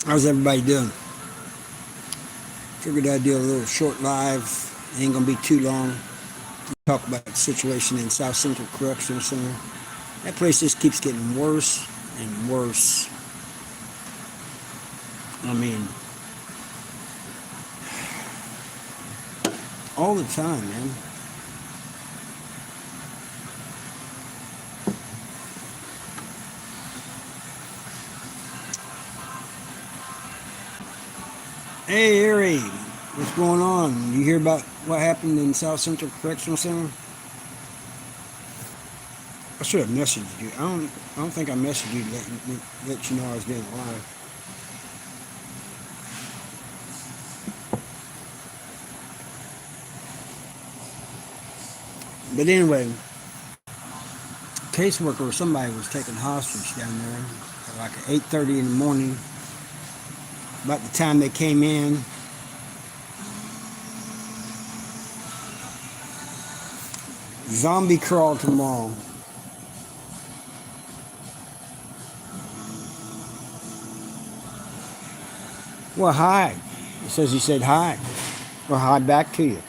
How's everybody doing? Figured I'd do a little short live. It ain't gonna be too long. Talk about the situation in South Central Correctional Center. That place just keeps getting worse and worse. I mean, all the time, man. Hey, Ari, what's going on? You hear about what happened in South Central Correctional Center? I should have messaged you. I don't think I messaged you to let you know I was doing it live. But anyway, caseworker or somebody was taken hostage down there at like 8:30 in the morning. About the time they came in, zombie crawl tomorrow. Well, hi. It says he said hi. Or hi back to you.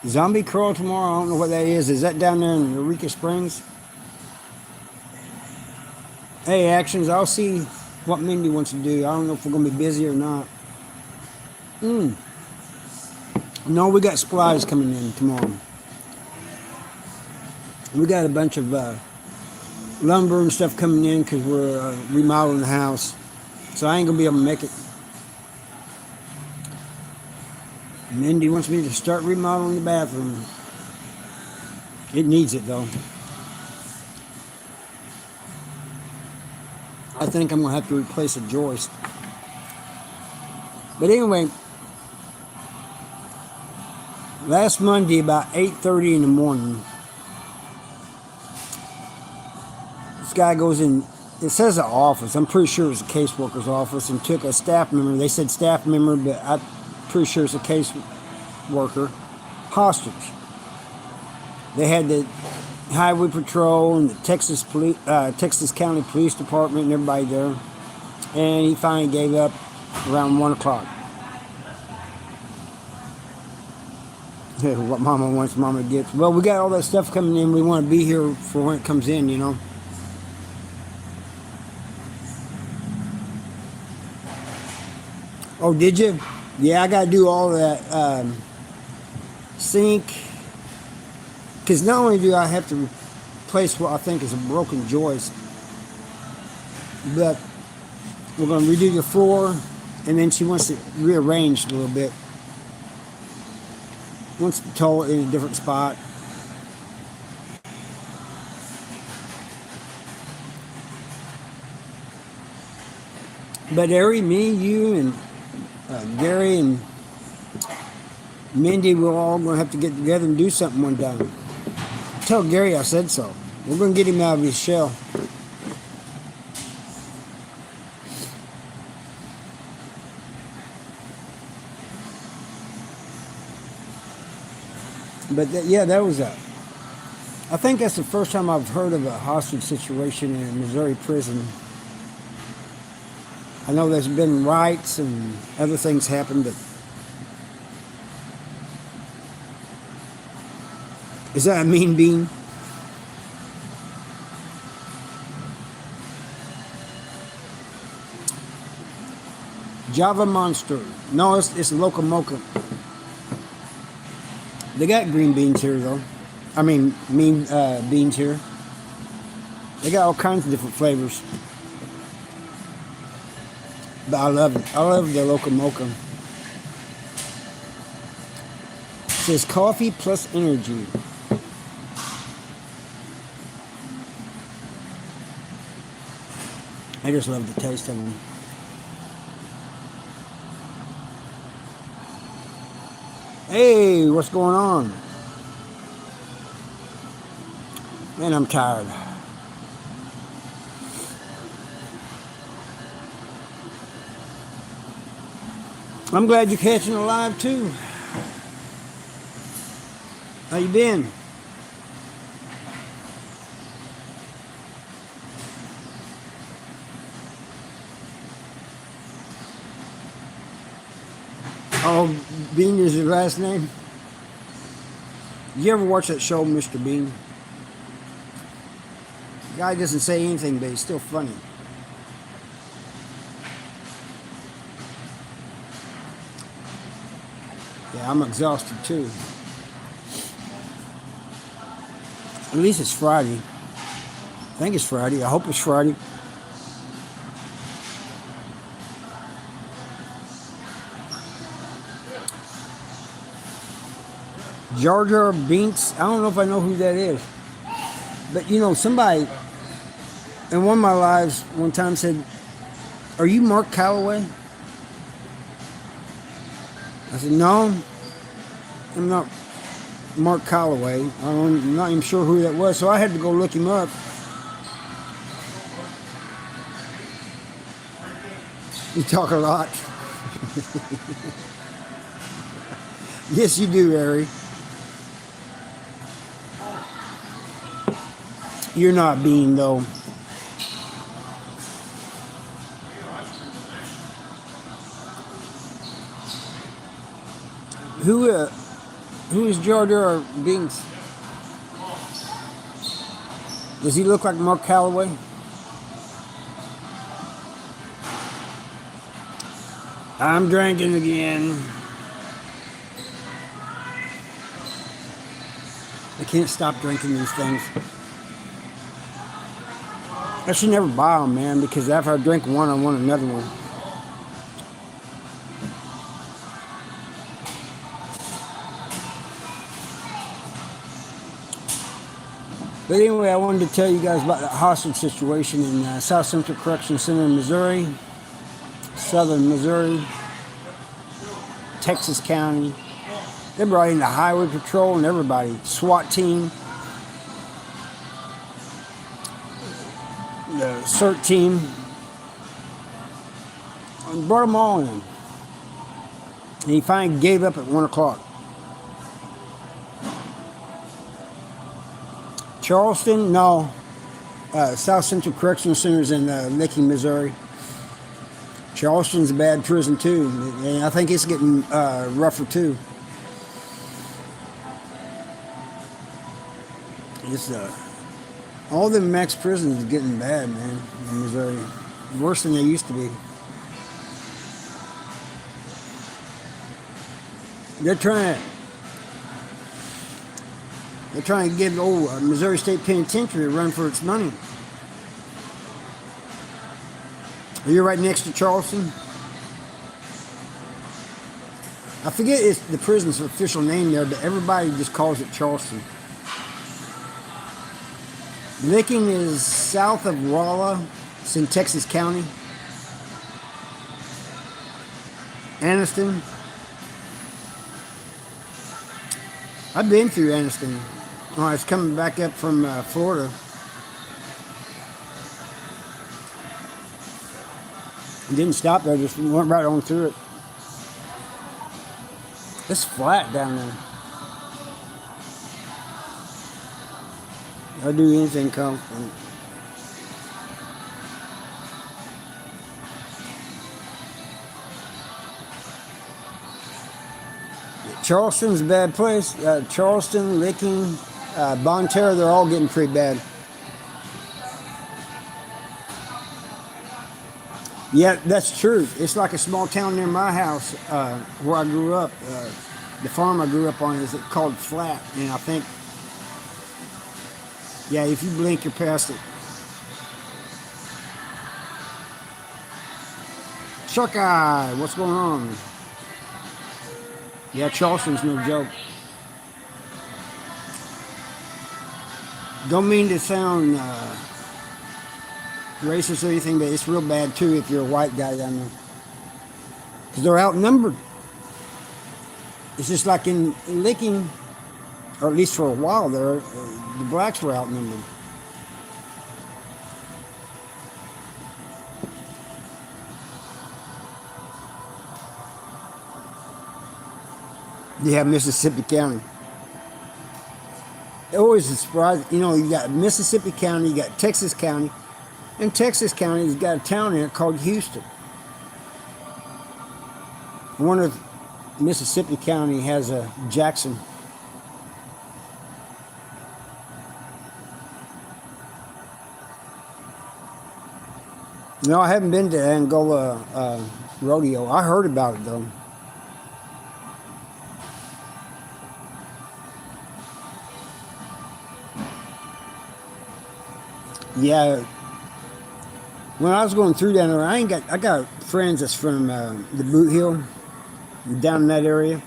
Zombie crawl tomorrow. I don't know what that is. Is that down there in Eureka Springs? Hey, Actions. I'll see what Mindy wants to do. I don't know if we're going to be busy or not. No, we got supplies coming in tomorrow. We got a bunch of lumber and stuff coming in because we're remodeling the house. So I ain't going to be able to make it. Mindy wants me to start remodeling the bathroom. It needs it, though. I think I'm going to have to replace a joist. But anyway, last Monday about 8:30 in the morning, this guy goes in, it says an office, I'm pretty sure it was a caseworker's office, and took a staff member, they said staff member, but I'm pretty sure it's a caseworker, hostage. They had the Highway Patrol and the Texas County Police Department and everybody there. And he finally gave up around 1 o'clock. What mama wants, mama gets. Well, we got all that stuff coming in. We want to be here for when it comes in, you know. Oh, did you? Yeah, I got to do all that sink. Because not only do I have to replace what I think is a broken joist, but we're going to redo the floor, and then she wants it rearranged a little bit. Wants the toilet in a different spot. But Ari, me, you, and Gary, and Mindy, we're all going to have to get together and do something one time. Tell Gary I said so. We're going to get him out of his shell. But yeah, that was a... I think that's the first time I've heard of a hostage situation in a Missouri prison. I know there's been riots and other things happen, but... Is that a mean bean? Java Monster. No, it's a local mocha. They got green beans here, though. I mean, beans here. They got all kinds of different flavors. But I love it. I love the local mocha. It says coffee plus energy. I just love the taste of them. Hey, what's going on? Man, I'm tired. I'm glad you're catching it live too. How you been? Oh, Bean is his last name? You ever watch that show, Mr. Bean? The guy doesn't say anything, but he's still funny. Yeah, I'm exhausted too. At least it's Friday. I think it's Friday. I hope it's Friday. Jar Jar Binks. I don't know if I know who that is. But you know, somebody in one of my lives one time said, "Are you Mark Calloway?" I said, "No, I'm not Mark Calloway." I'm not even sure who that was, so I had to go look him up. You talk a lot. Yes, you do, Harry. You're not Bean, though. Who is Jar Jar Binks? Does he look like Mark Calloway? I'm drinking again. I can't stop drinking these things. I should never buy them, man, because after I drink one, I want another one. But anyway, I wanted to tell you guys about the hostage situation in South Central Correctional Center in Missouri, southern Missouri, Texas County. They brought in the highway patrol and everybody, SWAT team, the CERT team, and brought them all in. And he finally gave up at 1 o'clock. Charleston? No. South Central Correctional Center's in Licking, Missouri. Charleston's a bad prison too, and I think it's getting rougher too. It's all the max prisons are getting bad, man, in Missouri. Worse than they used to be. They're trying to give the old Missouri State Penitentiary a run for its money. You're right next to Charleston. I forget it's the prison's official name there, but everybody just calls it Charleston. Licking is south of Rolla. It's in Texas County. Anniston. I've been through Anniston. Oh, it's coming back up from Florida. It didn't stop there, just went right on through it. It's flat down there. I'll do anything confident. Charleston's a bad place. Charleston, Licking, banter, they're all getting pretty bad. Yeah, that's true. It's like a small town near my house where I grew up. The farm I grew up on is called Flat, and I think, yeah, if you blink, you're past it. Shark Eye, what's going on? Yeah, Charleston's no joke. Don't mean to sound racist or anything, but it's real bad too if you're a white guy down there. Because they're outnumbered. It's just like in Licking, or at least for a while there, the blacks were outnumbered. You have Mississippi County. It always is surprising. You know, you got Mississippi County, you got Texas County, and Texas County has got a town in it called Houston. I wonder if Mississippi County has a Jackson. No, I haven't been to Angola rodeo. I heard about it though. Yeah, when I was going through down there, I got friends that's from the Boot Hill, down in that area,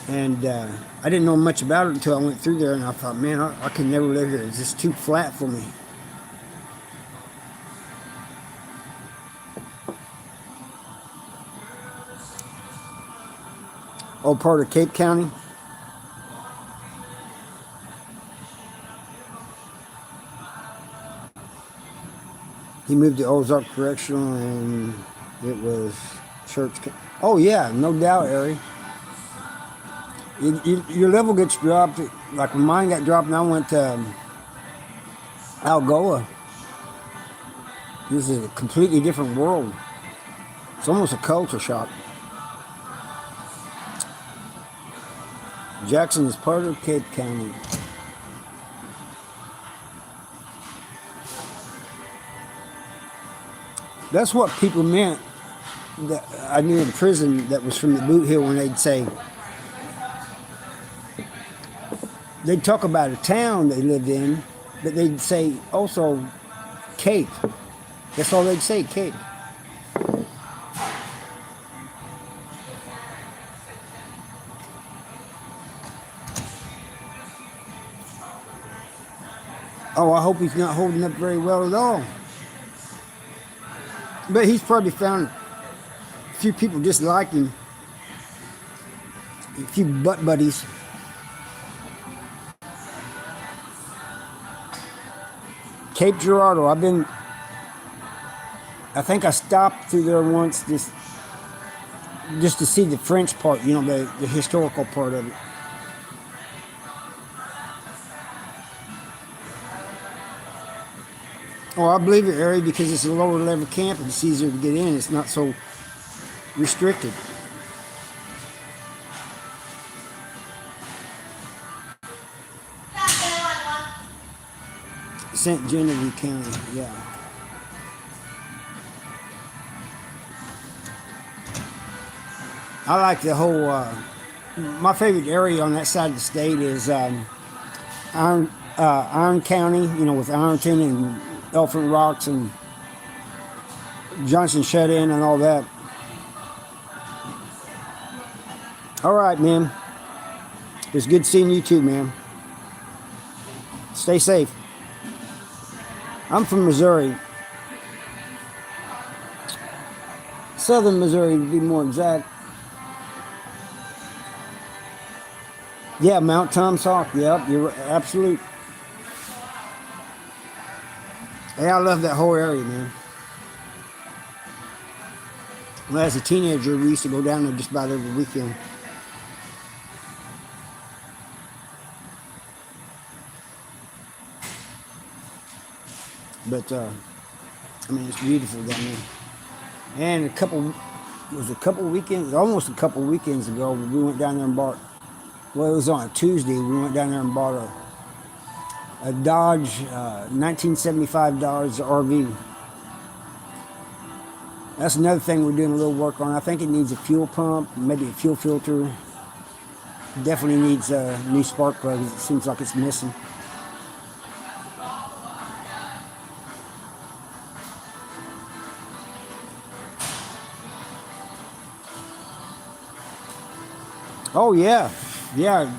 and I didn't know much about it until I went through there, and I thought, man, I could never live here. It's just too flat for me. Oh, part of Cape County. He moved to Ozark Correctional, and it was church. Oh yeah, no doubt, Ari. Your level gets dropped. Like when mine got dropped, and I went to Algoa. This is a completely different world. It's almost a culture shock. Jackson is part of Cape County. That's what people meant that I knew in prison that was from the Boot Hill when they'd talk about a town they lived in, but they'd say also Cape. That's all they'd say, Cape. Oh, I hope he's not holding up very well at all. But he's probably found a few people just like him, a few butt buddies. Cape Girardeau, I think I stopped through there once just to see the French part, the historical part of it. Oh, I believe it, Ari, because it's a lower level camp and it's easier to get in. It's not so restricted. St. Genevieve County, yeah. I like the whole. My favorite area on that side of the state is Iron County. With Ironton and Elephant Rocks and Johnson Shut In and all that. All right, man. It's good seeing you too, man. Stay safe. I'm from Missouri. Southern Missouri, to be more exact. Yeah, Mount Tom's Hawk. Yep, you're absolute. Hey, I love that whole area, man. Well, as a teenager, we used to go down there just about every weekend. But it's beautiful down there. And almost a couple weekends ago, we went down there and bought. Well, it was on a Tuesday. We went down there and bought a Dodge 1975 Dodge RV. That's another thing we're doing a little work on. I think it needs a fuel pump, maybe a fuel filter. Definitely needs new spark plugs. It seems like it's missing. Oh yeah,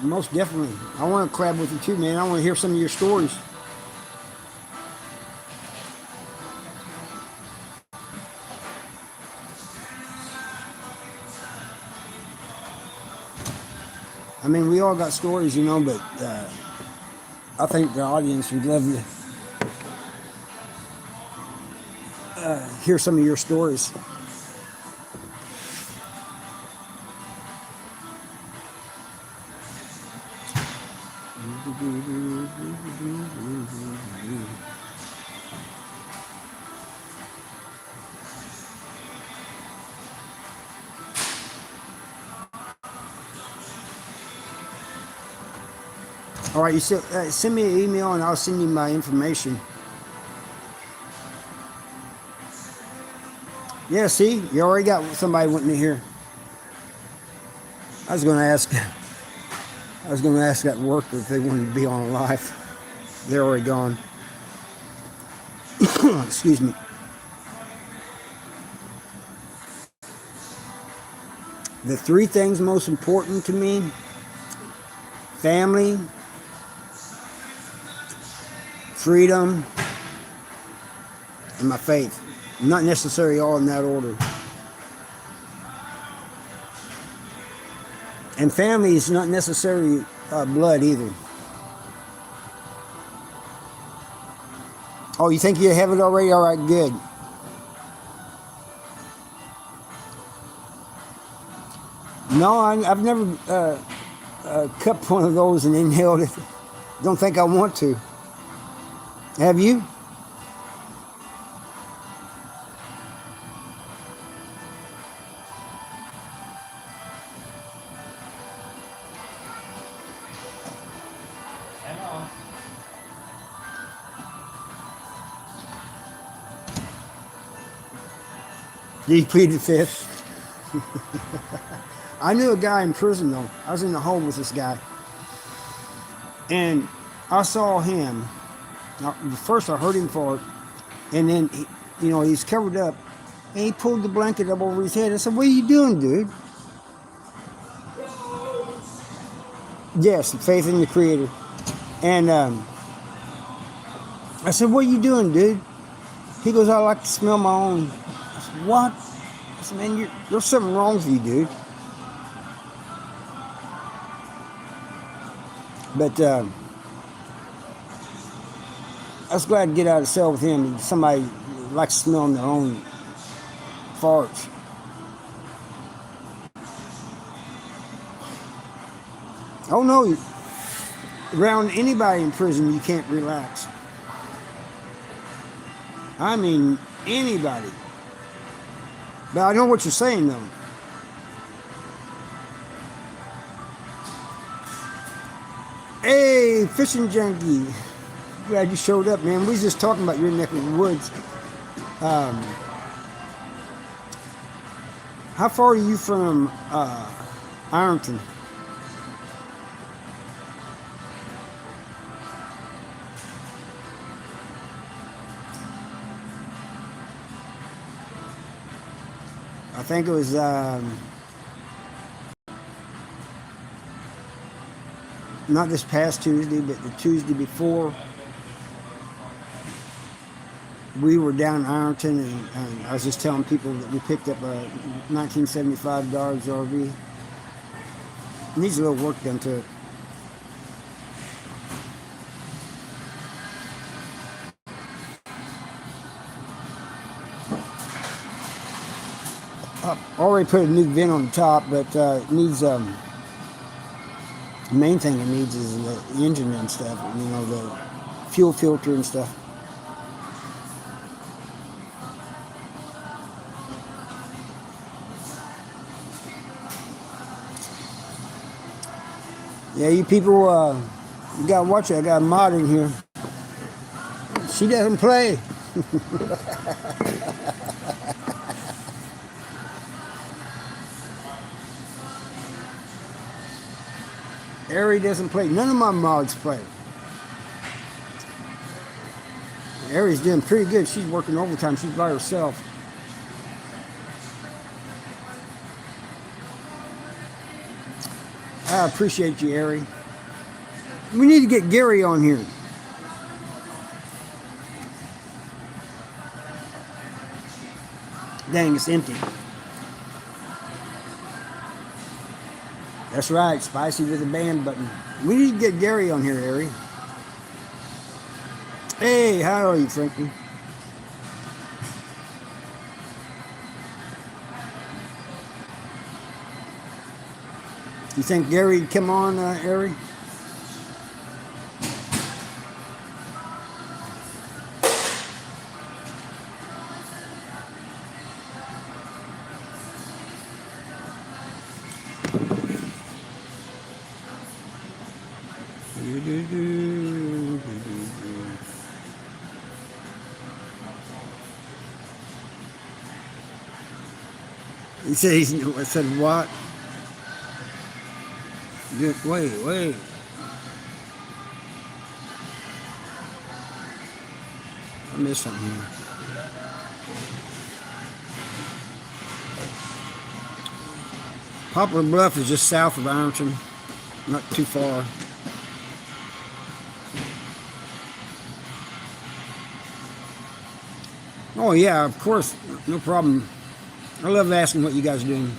most definitely. I want to collab with you too, man. I want to hear some of your stories. We all got stories, but I think the audience would love to hear some of your stories. All right, you send me an email and I'll send you my information. Yeah, see, you already got somebody wanting to hear. I was going to ask. I was going to ask that worker if they wanted to be on live. They're already gone. Excuse me. The three things most important to me: family, freedom, and my faith. Not necessarily all in that order. And family is not necessarily blood either. Oh, you think you have it already? All right, good. No, I've never cupped one of those and inhaled it. Don't think I want to. Have you? Did you plead the fifth? I knew a guy in prison though. I was in the home with this guy. And I saw him. Now, first I heard him fart. And then, he's covered up. And he pulled the blanket up over his head. I said, "What are you doing, dude?" Yes, faith in the Creator. And I said, "What are you doing, dude?" He goes, "I like to smell my own." I said, "What?" I said, "Man, there's something wrong with you, dude." But I was glad to get out of the cell with him. Somebody likes smelling their own farts. Oh no, around anybody in prison you can't relax. I mean anybody. But I know what you're saying though. Hey, fishing junkie. Glad you showed up, man. We was just talking about your neck of the woods. How far are you from Ironton? I think it was not this past Tuesday, but the Tuesday before. We were down in Ironton, and I was just telling people that we picked up a 1975 Dodge RV. It needs a little work done to it. Already put a new vent on the top, but it needs the main thing it needs is the engine and stuff. The fuel filter and stuff. Yeah, you people, you gotta watch it. I got a mod in here. She doesn't play. Ari doesn't play. None of my mods play. Ari's doing pretty good. She's working overtime. She's by herself. I appreciate you, Ari. We need to get Gary on here. Dang, it's empty. That's right, spicy with a band button. We need to get Gary on here, Ari. Hey, how are you, Frankie? You think Gary'd come on, Ari? He said, I said, what? Wait. I missed something here. Poplar Bluff is just south of Ironton, not too far. Oh yeah, of course, no problem. I love asking what you guys are doing.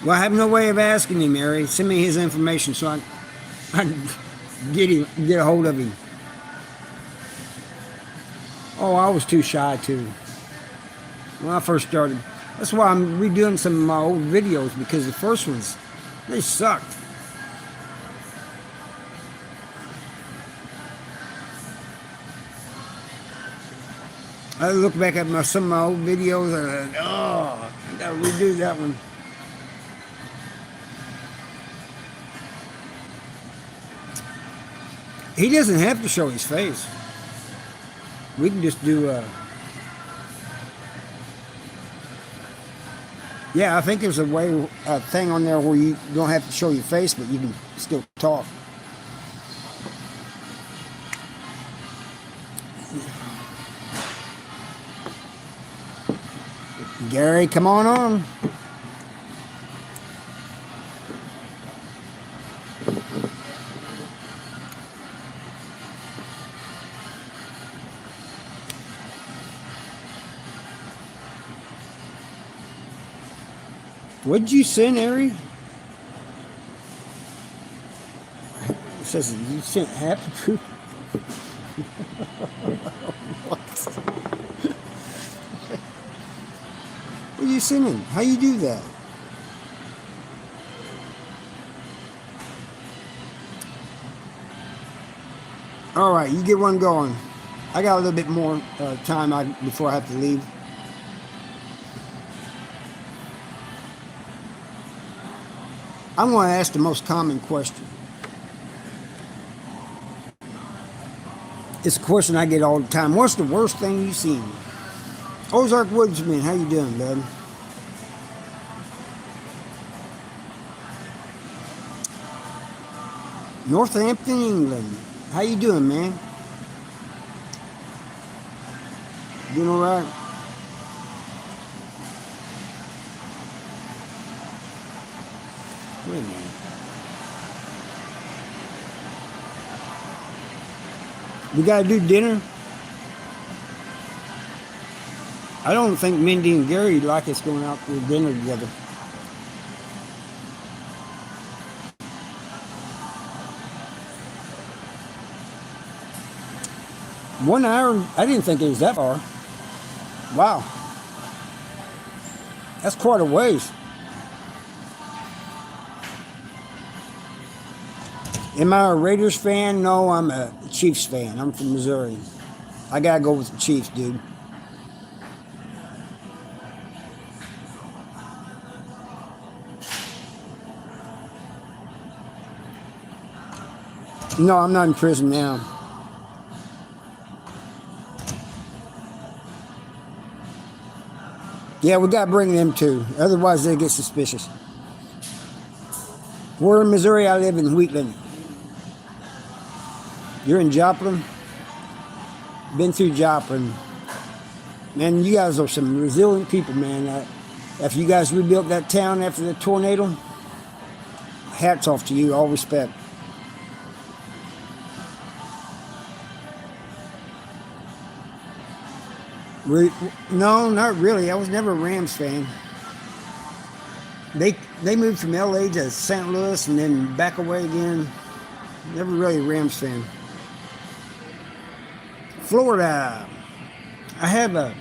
Well, I have no way of asking him, Mary. Send me his information so I can get a hold of him. Oh, I was too shy too. When I first started. That's why I'm redoing some of my old videos, because the first ones, they sucked. I look back at some of my old videos and I gotta redo that one. He doesn't have to show his face. We can just do yeah, I think there's a thing on there where you don't have to show your face, but you can still talk. Gary, come on. What'd you send, Ari? It says you sent happy poop. What? What are you sending? How you do that? All right, you get one going. I got a little bit more time before I have to leave. I'm going to ask the most common question. It's a question I get all the time. What's the worst thing you've seen? Ozark Woodsman, how you doing, bud? Northampton, England. How you doing, man? Doing all right? Wait a minute. We gotta do dinner? I don't think Mindy and Gary like us going out for dinner together. One hour? I didn't think it was that far. Wow. That's quite a ways. Am I a Raiders fan? No, I'm a Chiefs fan. I'm from Missouri. I gotta go with the Chiefs, dude. No, I'm not in prison now. Yeah, we gotta bring them too. Otherwise, they get suspicious. We're in Missouri. I live in Wheatland. You're in Joplin? Been through Joplin. Man, you guys are some resilient people, man. After you guys rebuilt that town after the tornado, hats off to you, all respect. No, not really. I was never a Rams fan. They moved from LA to St. Louis and then back away again. Never really a Rams fan. Florida. I have a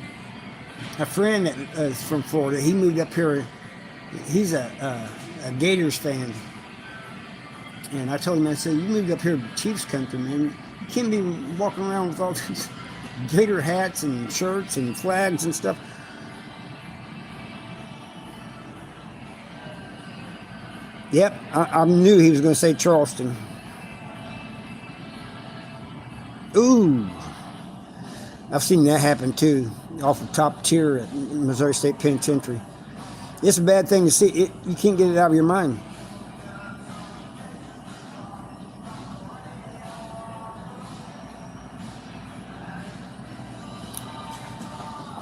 friend that is from Florida. He moved up here. He's a Gators fan. And I told him, I said, you moved up here to Chiefs country, man. You can't be walking around with all these Gator hats and shirts and flags and stuff. Yep, I knew he was going to say Charleston. Ooh. I've seen that happen too, off the top tier at Missouri State Penitentiary. It's a bad thing to see. You can't get it out of your mind.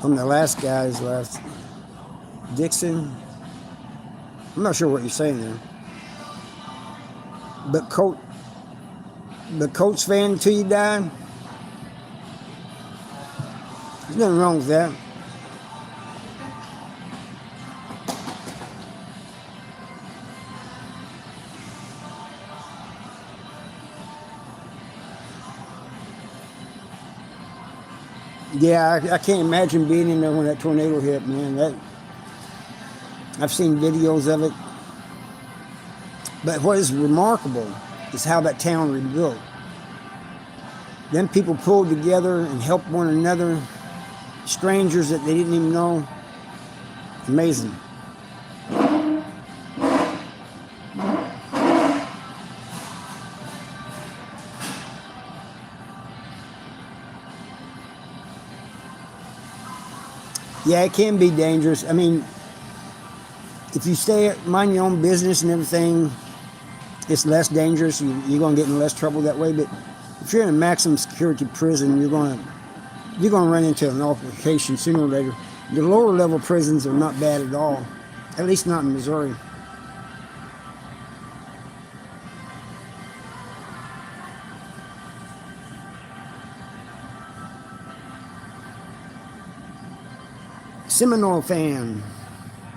From the last guy's left, Dixon. I'm not sure what you're saying there. But Colts fan until you die. There's nothing wrong with that. Yeah, I can't imagine being in there when that tornado hit, man. I've seen videos of it. But what is remarkable is how that town rebuilt. Then people pulled together and helped one another, strangers that they didn't even know. Amazing. Yeah, it can be dangerous. I mean, if you mind your own business and everything, it's less dangerous. You're going to get in less trouble that way. But if you're in a maximum security prison, you're going to run into an altercation sooner or later. The lower level prisons are not bad at all, at least not in Missouri. Seminole fan.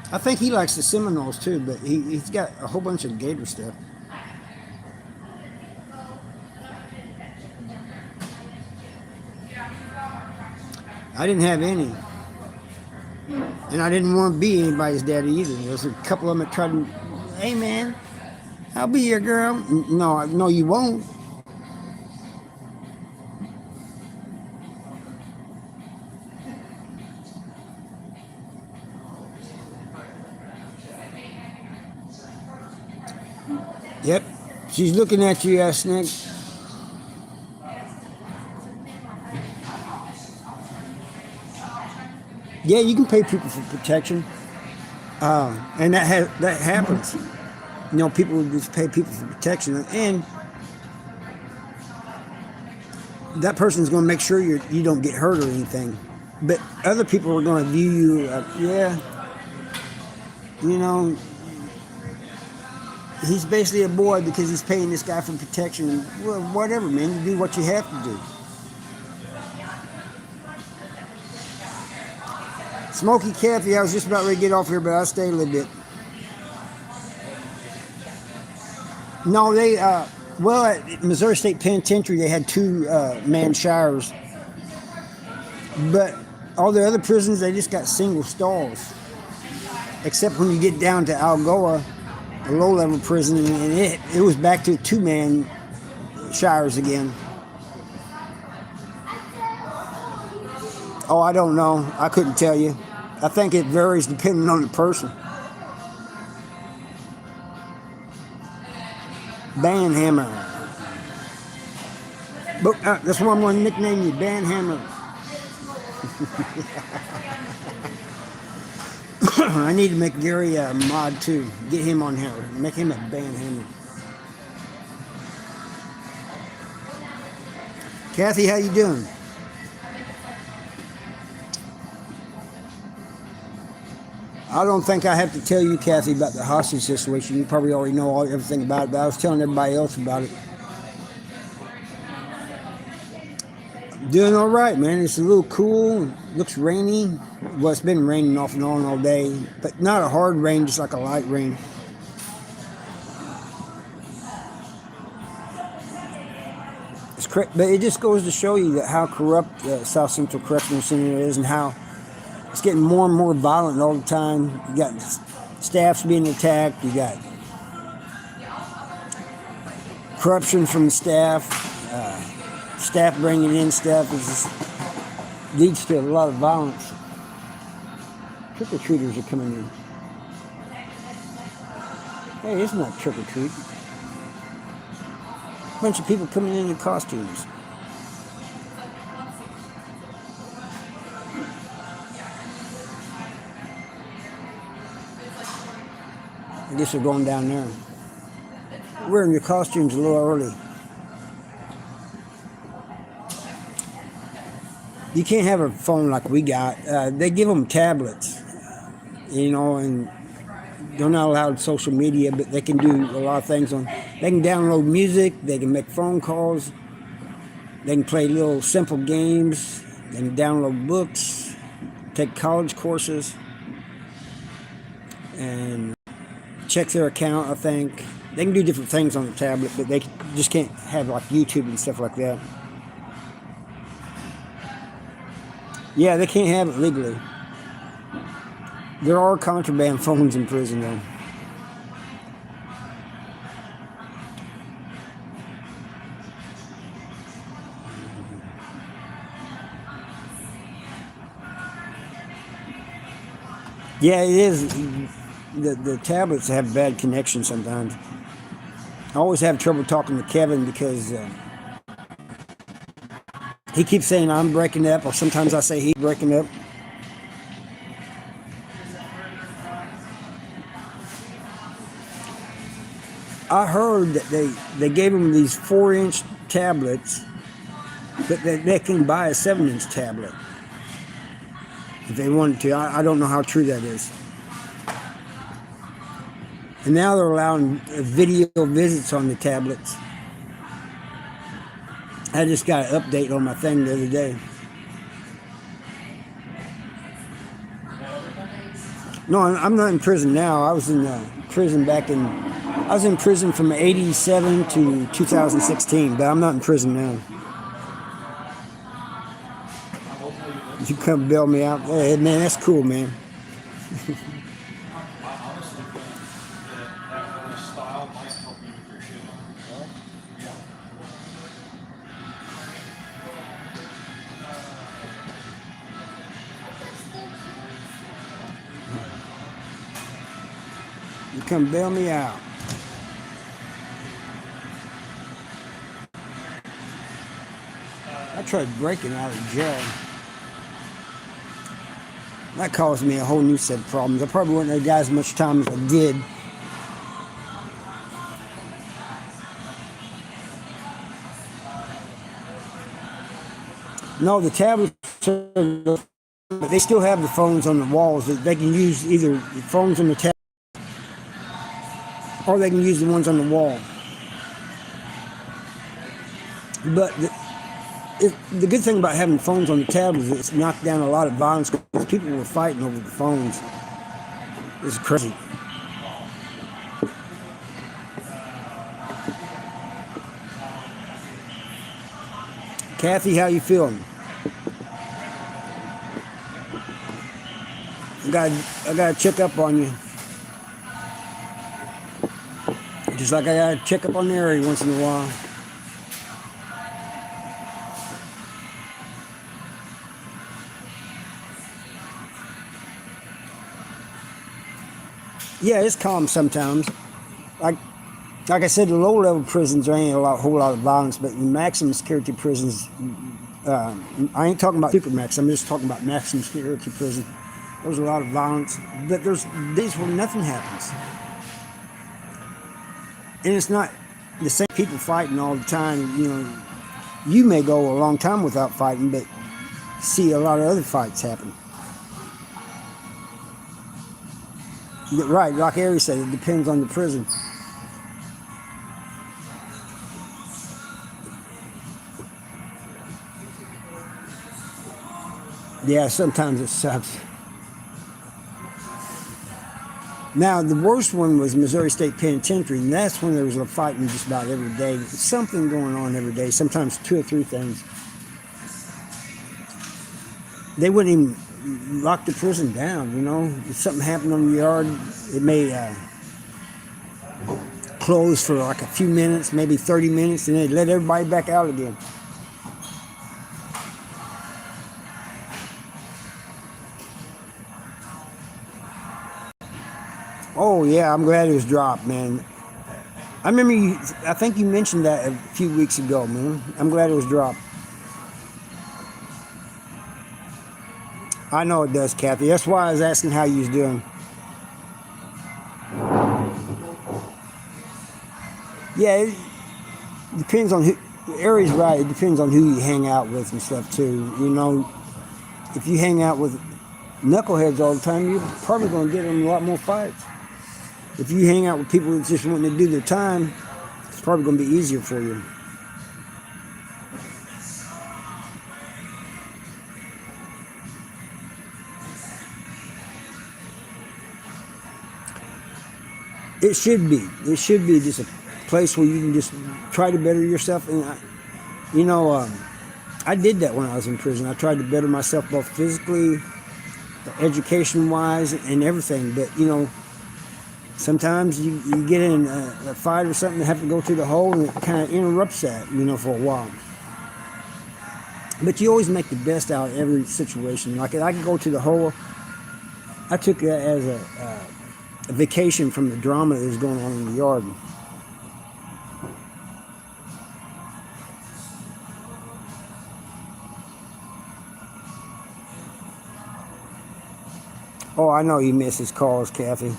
I think he likes the Seminoles too, but he's got a whole bunch of Gator stuff. I didn't have any. And I didn't want to be anybody's daddy either. There's a couple of them that tried to, hey man, I'll be your girl. No, you won't. Yep, she's looking at you, snake. Yeah, you can pay people for protection, and that happens. You know, people will just pay people for protection, and that person's going to make sure you don't get hurt or anything. But other people are going to view you, yeah, you know, he's basically a boy because he's paying this guy for protection. Well, whatever, man, you do what you have to do. Smoky Kathy, I was just about ready to get off here, but I'll stay a little bit. No, well, at Missouri State Penitentiary, they had 2-man showers. But all the other prisons, they just got single stalls. Except when you get down to Algoa, a low-level prison, and it was back to 2-man showers again. Oh, I don't know. I couldn't tell you. I think it varies depending on the person. Banhammer. But that's what I'm going to nickname you, Banhammer. I need to make Gary a mod too. Get him on here. Make him a Banhammer. Kathy, how you doing? I don't think I have to tell you, Kathy, about the hostage situation. You probably already know everything about it, but I was telling everybody else about it. Doing all right, man. It's a little cool. Looks rainy. Well, it's been raining off and on all day, but not a hard rain, just like a light rain. But it just goes to show you that how corrupt South Central Correctional Center is and how it's getting more and more violent all the time. You got staffs being attacked. You got corruption from the staff. Staff bringing in stuff leads to a lot of violence. Trick-or-treaters are coming in. Hey, it's not trick-or-treat. A bunch of people coming in costumes. I guess we're going down there. Wearing your costumes a little early. You can't have a phone like we got. They give them tablets, you know, and they're not allowed social media, but they can do a lot of things on. They can download music. They can make phone calls. They can play little simple games. They can download books, take college courses, and check their account. I think they can do different things on the tablet, but they just can't have like YouTube and stuff like that. Yeah, they can't have it legally. There are contraband phones in prison, though. Yeah, it is. The tablets have bad connection sometimes. I always have trouble talking to Kevin because he keeps saying I'm breaking up, or sometimes I say he's breaking up. I heard that they gave him these 4-inch tablets, but they can buy a 7-inch tablet if they wanted to. I don't know how true that is. And now they're allowing video visits on the tablets. I just got an update on my thing the other day. No, I'm not in prison now. I was in prison I was in prison from 87 to 2016, but I'm not in prison now. You come bail me out. Hey, man, that's cool, man. You come bail me out. I tried breaking out of jail. That caused me a whole new set of problems. I probably wouldn't have got as much time as I did. No, the tablets, but they still have the phones on the walls. They can use either the phones on the tablet or they can use the ones on the wall. But the good thing about having phones on the tablet is it's knocked down a lot of violence because people were fighting over the phones. It's crazy. Kathy, how you feeling? I gotta check up on you. Just like I gotta check up on Mary once in a while. Yeah, it's calm sometimes. Like I said, the low-level prisons there ain't a whole lot of violence, but in maximum security prisons, I ain't talking about super max. I'm just talking about maximum security prison. There's a lot of violence, but there's days where nothing happens, and it's not the same people fighting all the time. You know, you may go a long time without fighting, but see a lot of other fights happen. Right, like Ari said, it depends on the prison. Yeah, sometimes it sucks. Now, the worst one was Missouri State Penitentiary, and that's when there was a fighting just about every day. Something going on every day, sometimes 2 or 3 things. They wouldn't even lock the prison down, you know. If something happened on the yard, it may close for like a few minutes, maybe 30 minutes, and they'd let everybody back out again. Oh yeah, I'm glad it was dropped, man. I remember I think you mentioned that a few weeks ago, man. I'm glad it was dropped. I know it does, Kathy. That's why I was asking how you was doing. Yeah, it depends on who. Ari's right. It depends on who you hang out with and stuff too. You know, if you hang out with knuckleheads all the time, you're probably going to get in a lot more fights. If you hang out with people that just want to do their time, it's probably going to be easier for you. It should be. It should be just a place where you can just try to better yourself. And you know, I did that when I was in prison. I tried to better myself both physically, education-wise, and everything. But you know, sometimes you get in a fight or something and have to go through the hole, and it kind of interrupts that, you know, for a while. But you always make the best out of every situation. Like I could go to the hole. I took that as a vacation from the drama that was going on in the yard. Oh, I know you miss his calls, Kathy.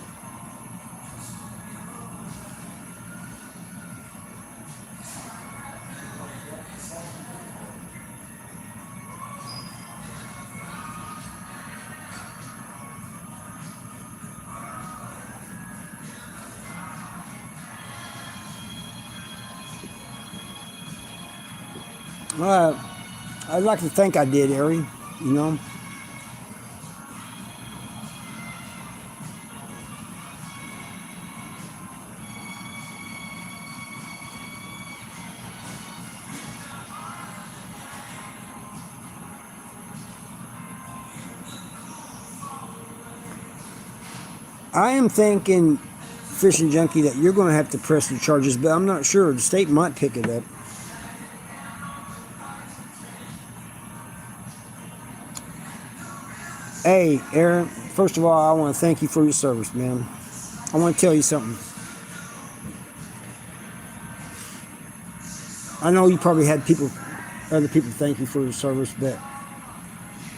I'd like to think I did, Ari, you know. I am thinking, Fishing Junkie, that you're going to have to press the charges, but I'm not sure. The state might pick it up. Hey, Aaron, first of all, I want to thank you for your service, man. I want to tell you something. I know you probably had other people thank you for your service, but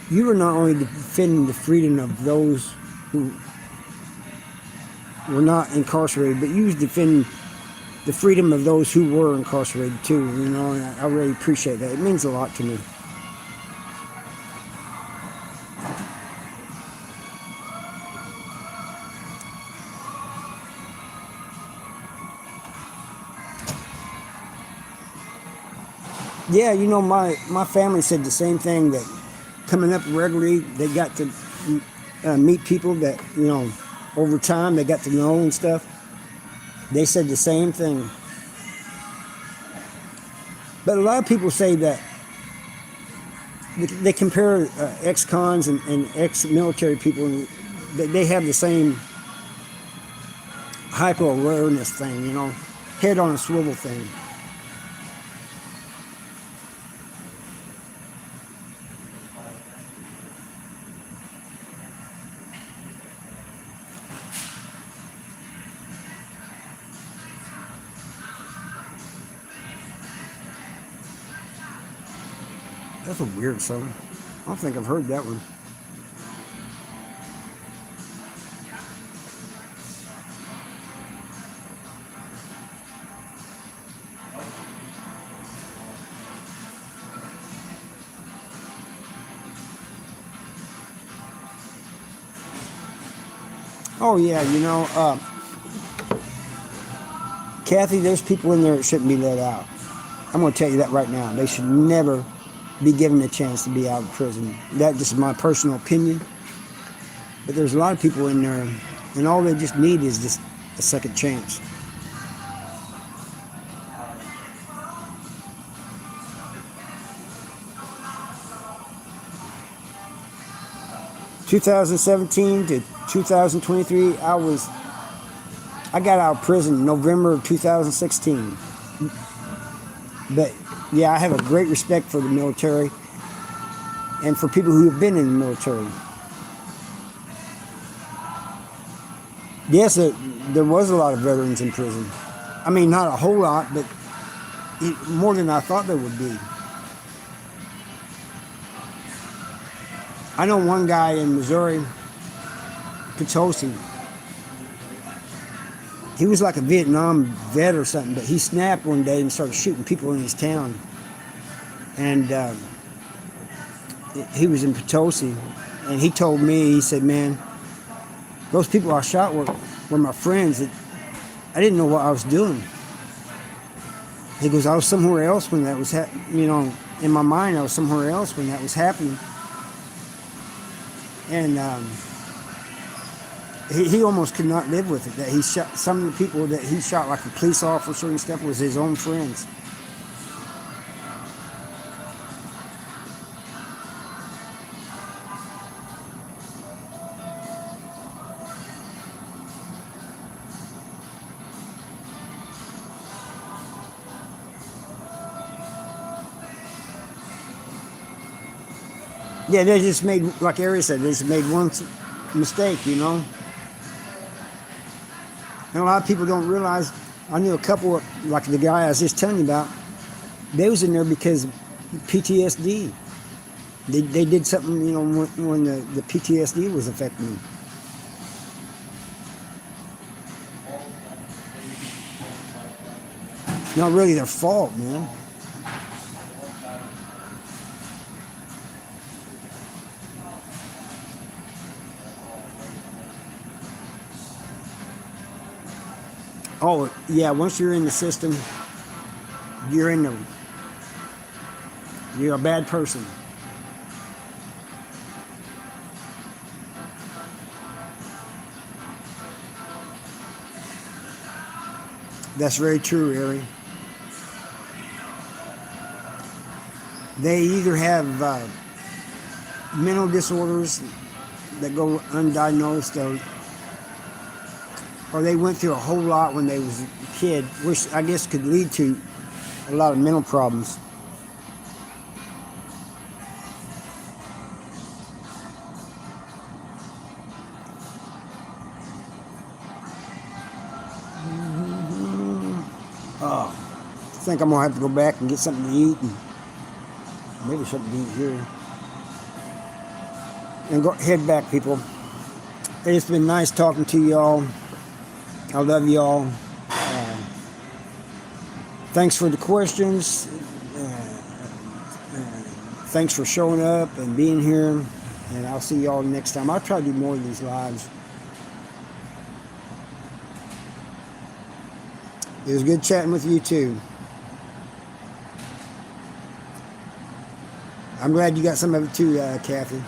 you were not only defending the freedom of those who were not incarcerated, but you was defending the freedom of those who were incarcerated too, you know, and I really appreciate that. It means a lot to me. Yeah, you know, my family said the same thing, that coming up regularly, they got to meet people that, you know, over time they got to know and stuff. They said the same thing. But a lot of people say that they compare ex-cons and ex-military people, and they have the same hyper-awareness thing, you know, head on a swivel thing. That's a weird song. I don't think I've heard that one. Oh yeah, you know, Kathy, there's people in there that shouldn't be let out. I'm going to tell you that right now. They should never be given a chance to be out of prison. That just is my personal opinion. But there's a lot of people in there, and all they just need is just a second chance. (2017 to 2023), I got out of prison in November of 2016. But yeah, I have a great respect for the military and for people who have been in the military. Yes, there was a lot of veterans in prison. I mean, not a whole lot, but more than I thought there would be. I know one guy in Missouri, Potosi. He was like a Vietnam vet or something, but he snapped one day and started shooting people in his town. And he was in Potosi, and he told me, he said, man, those people I shot were my friends. I didn't know what I was doing. He goes, I was somewhere else when that was in my mind, I was somewhere else when that was happening. And he almost could not live with it, that he shot some of the people that he shot, like a police officer and stuff, was his own friends. Yeah, they just made, like Ari said, they just made one mistake, you know. And a lot of people don't realize, I knew a couple, like the guy I was just telling you about, they was in there because of PTSD. They did something, you know, when the PTSD was affecting them. It's not really their fault, man. Oh, yeah, once you're in the system, you're in the, you're a bad person. That's very true, Ari. They either have mental disorders that go undiagnosed, or they went through a whole lot when they was a kid, which I guess could lead to a lot of mental problems. Oh, I think I'm gonna have to go back and get something to eat, and maybe something to eat here, and go head back, people. It's been nice talking to y'all. I love y'all. Thanks for the questions. Thanks for showing up and being here. And I'll see y'all next time. I'll try to do more of these lives. It was good chatting with you too. I'm glad you got some of it too, Kathy.